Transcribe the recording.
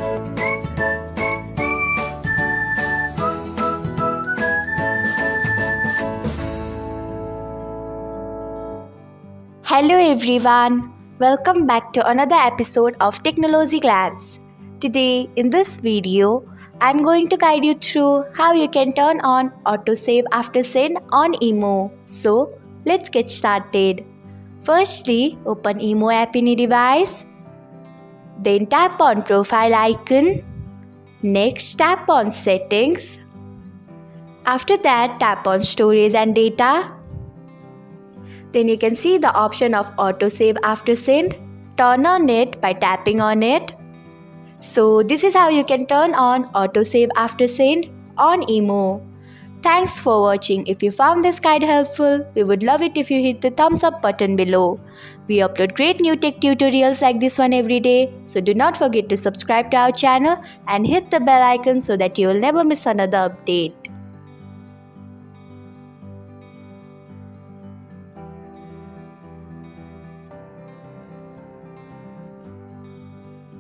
Hello everyone, welcome back to another episode of Technologyglance. Today in this video, I'm going to guide you through how you can turn on autosave after send on Emo. So let's get started. Firstly, open Emo app in your device. Then tap on profile icon. Next tap on settings. After that tap on storage and data. Then you can see the option of autosave after send. Turn on it by tapping on it. So this is how you can turn on autosave after send on Emo. Thanks for watching. If you found this guide helpful, we would love it if you hit the thumbs up button below. We upload great new tech tutorials like this one every day. So do not forget to subscribe to our channel and hit the bell icon so that you will never miss another update.